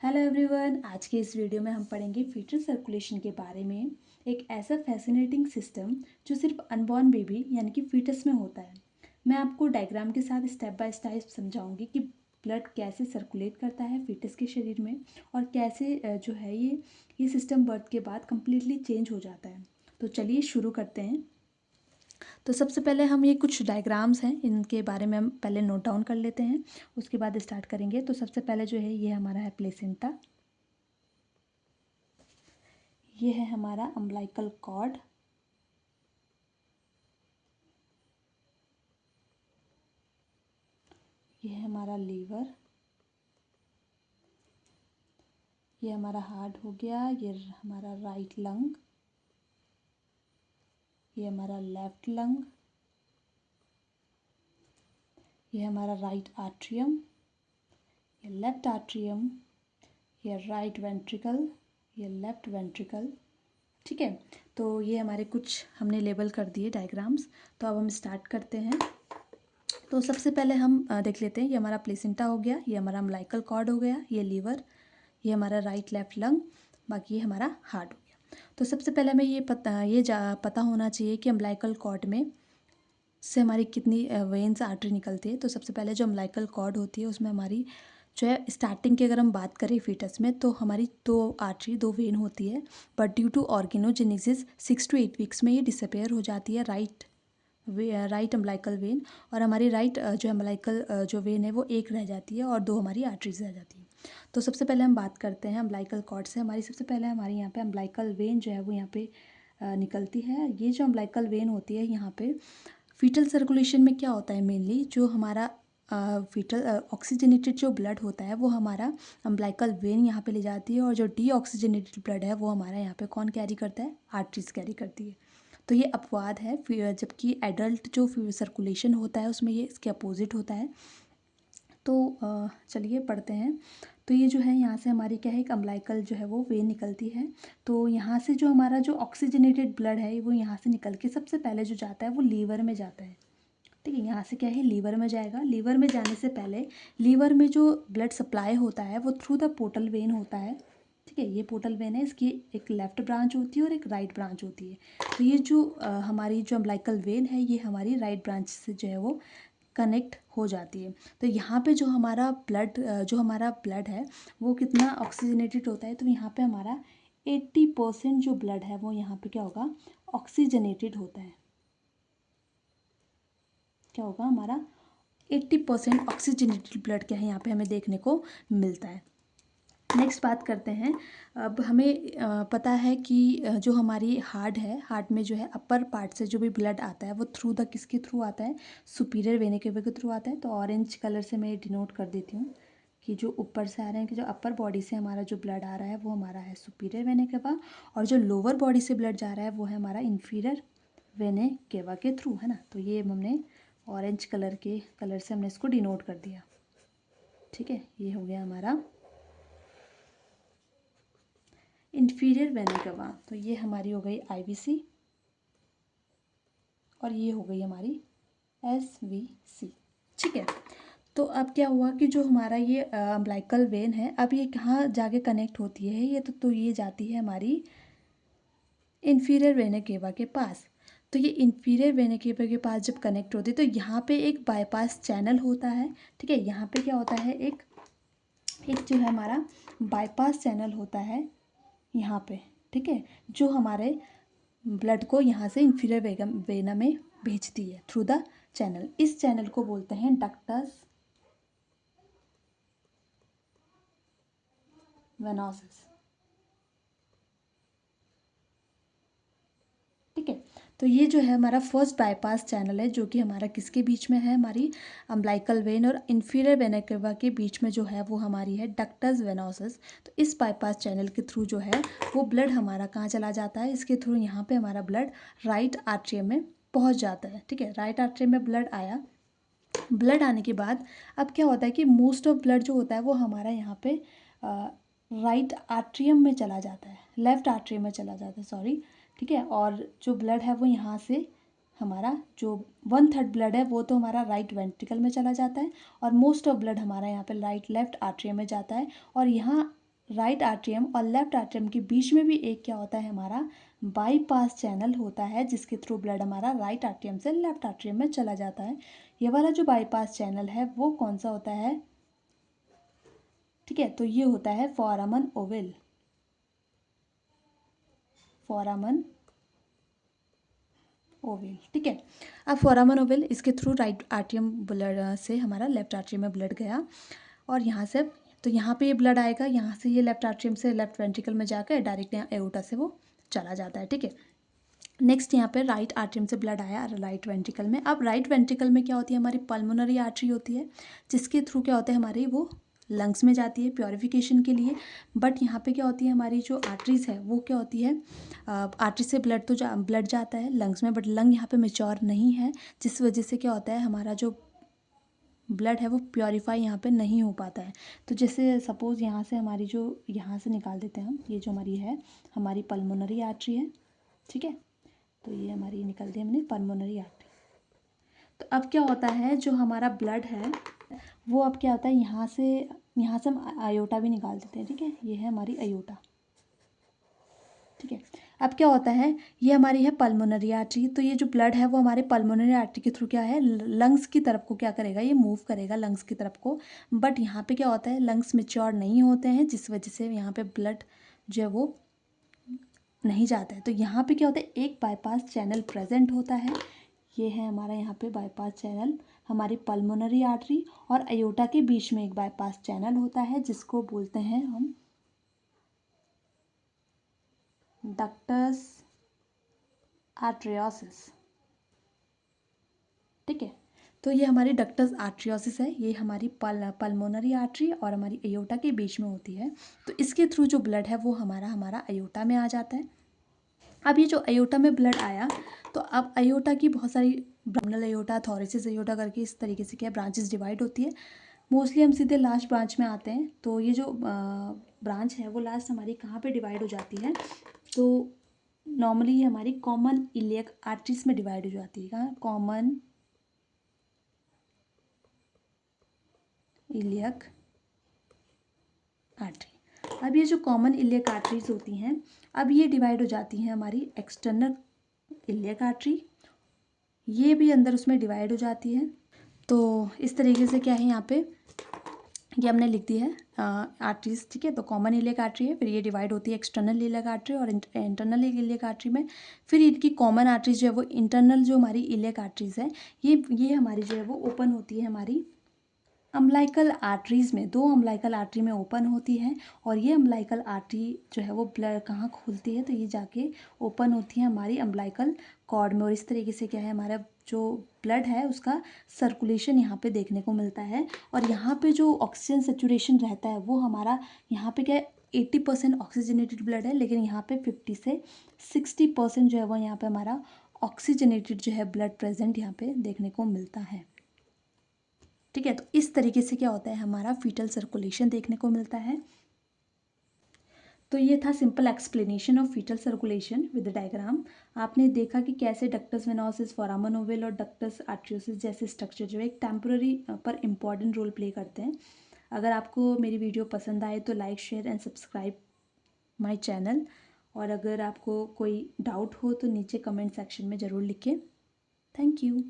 Hello everyone, आज के इस वीडियो में हम पढ़ेंगे फीटल सर्कुलेशन के बारे में। एक ऐसा फैसिनेटिंग सिस्टम जो सिर्फ अनबॉर्न बेबी यानी कि फीटस में होता है। मैं आपको डायग्राम के साथ स्टेप बाय स्टेप समझाऊंगी कि ब्लड कैसे सर्कुलेट करता है फीटस के शरीर में और कैसे जो है ये सिस्टम बर्थ के बाद कम्प्लीटली चेंज हो जाता है। तो चलिए शुरू करते हैं। तो सबसे पहले हम ये कुछ डायग्राम्स हैं, इनके बारे में हम पहले नोट डाउन कर लेते हैं, उसके बाद स्टार्ट करेंगे। तो सबसे पहले जो है ये हमारा है प्लेसेंटा, ये है हमारा अम्बिलिकल कॉर्ड, ये है हमारा लीवर, ये हमारा हार्ट हो गया, ये हमारा राइट लंग, ये हमारा लेफ्ट लंग, ये हमारा राइट आर्ट्रियम, ये लेफ्ट आर्ट्रियम, ये राइट वेंट्रिकल, ये लेफ्ट वेंट्रिकल। ठीक है, तो ये हमारे कुछ हमने लेबल कर दिए डायग्राम्स। तो अब हम स्टार्ट करते हैं। तो सबसे पहले हम देख लेते हैं, ये हमारा प्लेसेंटा हो गया, ये हमारा अम्बिलिकल कॉर्ड हो गया, ये लीवर, ये हमारा राइट लेफ्ट लंग, बाकी ये हमारा हार्ट हो गया। तो सबसे पहले हमें ये पता होना चाहिए कि अम्बिलिकल कॉर्ड में से हमारी कितनी वेन्स आर्टरी निकलती है। तो सबसे पहले जो अम्बिलिकल कॉर्ड होती है उसमें हमारी जो है स्टार्टिंग की अगर हम बात करें फीटस में, तो हमारी दो वेन होती है, but due to organogenesis 6 to 8 weeks में ये डिसअपेयर हो जाती है, राइट अम्बिलिकल वेन। और हमारी राइट जो अम्बिलिकल जो वेन है वो एक रह जाती है और दो हमारी आर्टरीज रह जाती है। तो सबसे पहले हम बात करते हैं अम्बिलिकल कॉर्ड से। हमारी सबसे पहले हमारे यहाँ पे अम्बिलिकल वेन जो है वो यहाँ पे निकलती है। ये जो अम्बिलिकल वेन होती है यहाँ पे फीटल सर्कुलेशन में क्या होता है, मेनली जो हमारा फीटल ऑक्सीजनेटेड जो ब्लड होता है वो हमारा अम्बिलिकल वेन यहाँ पे ले जाती है, और जो डीऑक्सीजनेटेड ब्लड है वो हमारा यहाँ पे कौन कैरी करता है, आर्टरीज कैरी करती है। तो ये अपवाद है, जबकि एडल्ट जो सर्कुलेशन होता है उसमें ये इसके अपोजिट होता है। तो चलिए पढ़ते हैं। तो ये जो है यहाँ से हमारी क्या है, एक अम्बिलिकल जो है वो वेन निकलती है। तो यहाँ से जो हमारा जो ऑक्सीजनेटेड ब्लड है वो यहाँ से निकल के सबसे पहले जो जाता है वो लीवर में जाता है। ठीक है, यहाँ से क्या है, लीवर में जाएगा। लीवर में जाने से पहले लीवर में जो ब्लड सप्लाई होता है वो थ्रू द पोर्टल वेन होता है। ठीक है, ये पोर्टल वेन है, इसकी एक लेफ्ट ब्रांच होती है और एक राइट ब्रांच होती है। तो ये जो हमारी जो अम्बिलिकल वेन है ये हमारी राइट ब्रांच से जो है वो कनेक्ट हो जाती है। तो यहाँ पे जो हमारा ब्लड है वो कितना ऑक्सीजनेटेड होता है, तो यहाँ पे हमारा 80% जो ब्लड है वो यहाँ पे क्या होगा, ऑक्सीजनेटेड होता है। क्या होगा, हमारा 80% ऑक्सीजनेटेड ब्लड क्या है यहाँ पे हमें देखने को मिलता है। नेक्स्ट बात करते हैं। अब हमें पता है कि जो हमारी हार्ट है, हार्ट में जो है अपर पार्ट से जो भी ब्लड आता है वो थ्रू द किसके थ्रू आता है, सुपीरियर वेना केवा के थ्रू आता है। तो ऑरेंज कलर से मैं डिनोट कर देती हूँ कि जो ऊपर से आ रहे हैं, कि जो अपर बॉडी से हमारा जो ब्लड आ रहा है वो हमारा है सुपीरियर वेना केवा, और जो लोअर बॉडी से ब्लड जा रहा है वो है हमारा इन्फीरियर वेना केवा के थ्रू, है ना। तो ये हमने ऑरेंज कलर से हमने इसको डिनोट कर दिया। ठीक है, ये हो गया हमारा इन्फीरियर वेना केवा। तो ये हमारी हो गई आईवीसी और ये हो गई हमारी एसवीसी। ठीक है, तो अब क्या हुआ कि जो हमारा ये अम्बिलिकल वेन है, अब ये कहाँ जाके कनेक्ट होती है, ये तो ये जाती है हमारी इन्फीरियर वेना केवा के पास। तो ये इन्फीरियर वेना केवा के पास जब कनेक्ट होती है तो यहाँ पे एक बाईपास चैनल होता है। ठीक है, यहाँ पे क्या होता है, एक जो है हमारा बाईपास चैनल होता है यहाँ पे। ठीक है, जो हमारे ब्लड को यहाँ से इन्फीरियर वेना में भेजती है थ्रू द चैनल। इस चैनल को बोलते हैं डक्टस वेनोसस। ठीक है, तो ये जो है हमारा फर्स्ट बाईपास चैनल है, जो कि हमारा किसके बीच में है, हमारी अम्बिलिकल वेन और इन्फीरियर वेना केवा के बीच में जो है वो हमारी है डक्टस वेनोसस। तो इस बाईपास चैनल के थ्रू जो है वो ब्लड हमारा कहाँ चला जाता है, इसके थ्रू यहाँ पे हमारा ब्लड राइट आर्टरियम में पहुँच जाता है। ठीक है, राइट आर्टरियम में ब्लड आया। ब्लड आने के बाद अब क्या होता है कि मोस्ट ऑफ ब्लड जो होता है वो हमारा यहाँ पे राइट आर्ट्रियम में चला जाता है, लेफ्ट आर्ट्रियम में चला जाता है, सॉरी। ठीक है, और जो ब्लड है वो यहाँ से हमारा जो 1/3 ब्लड है वो तो हमारा राइट वेंट्रिकल में चला जाता है, और मोस्ट ऑफ ब्लड हमारा यहाँ पे राइट लेफ्ट आर्ट्रियम में जाता है। और यहाँ राइट आर्ट्रियम और लेफ्ट आर्ट्रियम के बीच में भी एक क्या होता है हमारा बाईपास चैनल होता है, जिसके थ्रू ब्लड हमारा राइट आर्ट्रियम से लेफ्ट आर्ट्रियम में चला जाता है। ये वाला जो बाईपास चैनल है वो कौन सा होता है, ठीक है, तो ये होता है फोरामन ओवल, फोरामन ओवल, ठीक है। अब फोरामन ओवल, इसके थ्रू राइट आर्ट्रियम ब्लड से हमारा लेफ्ट आर्ट्रियम में ब्लड गया और यहाँ से, तो यहाँ पे ये ब्लड आएगा, यहाँ से ये लेफ्ट आर्ट्रियम से लेफ्ट वेंट्रिकल में जाकर डायरेक्ट यहाँ एओर्टा से वो चला जाता है, ठीक है। नेक्स्ट यहाँ पे राइट आर्ट्रियम से ब्लड आया राइट वेंट्रिकल में। अब राइट वेंट्रिकल में क्या होती है, हमारी पल्मोनरी आर्टरी होती है, जिसके थ्रू क्या होता है हमारी वो लंग्स में जाती है प्योरिफिकेशन के लिए। बट यहाँ पे क्या होती है हमारी जो आर्टरीज है वो क्या होती है, आर्टरी से ब्लड तो ब्लड जाता है लंग्स में, बट लंग यहाँ पे मेच्योर नहीं है, जिस वजह से क्या होता है हमारा जो ब्लड है वो प्योरीफाई यहाँ पे नहीं हो पाता है। तो जैसे सपोज़ यहाँ से हमारी जो, यहाँ से निकाल देते हैं हम, ये जो हमारी है हमारी पल्मोनरी आर्टरी है, ठीक है, तो ये हमारी निकल दी हमने पल्मोनरी आर्टरी। तो अब क्या होता है जो हमारा ब्लड है वो अब क्या होता है, यहाँ से हम आयोटा भी निकाल देते हैं, ठीक है, ये है हमारी आयोटा, ठीक है। अब क्या होता है, ये हमारी है पल्मोनरी आर्टरी, तो ये जो ब्लड है वो हमारे पल्मोनरी आर्टरी के थ्रू क्या है लंग्स की तरफ को क्या करेगा, ये मूव करेगा लंग्स की तरफ को। बट यहाँ पे क्या होता है लंग्स मेच्योर नहीं होते हैं, जिस वजह से यहाँ पे ब्लड जो है वो नहीं जाता है। तो यहाँ पे क्या होता है एक बाईपास चैनल प्रेजेंट होता है, ये है हमारा यहाँ पे बाईपास चैनल, हमारी पल्मोनरी आर्टरी और अयोटा के बीच में एक बाईपास चैनल होता है जिसको बोलते हैं हम डक्टस आर्टरियोसिस, ठीक है। तो ये हमारी डक्टस आर्टरियोसिस है, ये हमारी पल्मोनरी आर्टरी और हमारी अयोटा के बीच में होती है। तो इसके थ्रू जो ब्लड है वो हमारा अयोटा में आ जाता है। अब ये जो अयोटा में ब्लड आया, तो अब अयोटा की बहुत सारी ब्राउनल अयोटा, थोरेसिस अयोटा करके इस तरीके से क्या ब्रांचेस डिवाइड होती है। मोस्टली हम सीधे लास्ट ब्रांच में आते हैं। तो ये जो ब्रांच है वो लास्ट हमारी कहाँ पे डिवाइड हो जाती है, तो नॉर्मली ये हमारी कॉमन इलियक आर्टरीज में डिवाइड हो जाती है। कहाँ, कॉमन इलियक आर्टरी। अब ये जो कॉमन इलियक आर्टरीज होती हैं, अब ये डिवाइड हो जाती हैं हमारी एक्सटर्नल इलियक आर्टरी, ये भी अंदर उसमें डिवाइड हो जाती है। तो इस तरीके से क्या है यहाँ पे ये हमने लिख दी है आर्टरीज, ठीक है। तो कॉमन इलियक आर्टरी है, फिर ये डिवाइड होती है एक्सटर्नल इलियक आर्टरी और इंटरनल इलियक आर्टरी में। फिर इनकी कॉमन आर्टरीज जो है वो इंटरनल जो हमारी इलियक आर्टरीज है ये हमारी जो है वो ओपन होती है हमारी अम्बलाइकल आर्टरीज में, दो अम्बलाइकल आर्टरी में ओपन होती है। और ये अम्बलाइकल आर्टरी जो है वो ब्लड कहाँ खुलती है, तो ये जाके ओपन होती है हमारी अम्बलाइकल कॉर्ड में। और इस तरीके से क्या है हमारा जो ब्लड है उसका सर्कुलेशन यहाँ पे देखने को मिलता है। और यहाँ पे जो ऑक्सीजन सेचुरेशन रहता है वो हमारा यहाँ पे क्या है 80% ऑक्सीजनेटेड ब्लड है, लेकिन यहाँ पे 50 से 60% जो है वो यहाँ पे हमारा ऑक्सीजनेटेड जो है ब्लड प्रेजेंट यहाँ पे देखने को मिलता है, ठीक है। तो इस तरीके से क्या होता है हमारा फीटल सर्कुलेशन देखने को मिलता है। तो ये था simple explanation of foetal circulation with diagram. आपने देखा कि कैसे डक्टस वेनोसिस, फोरामन ओवल और डक्टस आर्टरियोसिस जैसे स्ट्रक्चर जो है एक टेम्पररी पर इम्पॉर्टेंट रोल प्ले करते हैं। अगर आपको मेरी वीडियो पसंद आए तो like, share and subscribe my channel. और अगर आपको कोई डाउट हो तो नीचे कमेंट सेक्शन में ज़रूर लिखें। Thank you.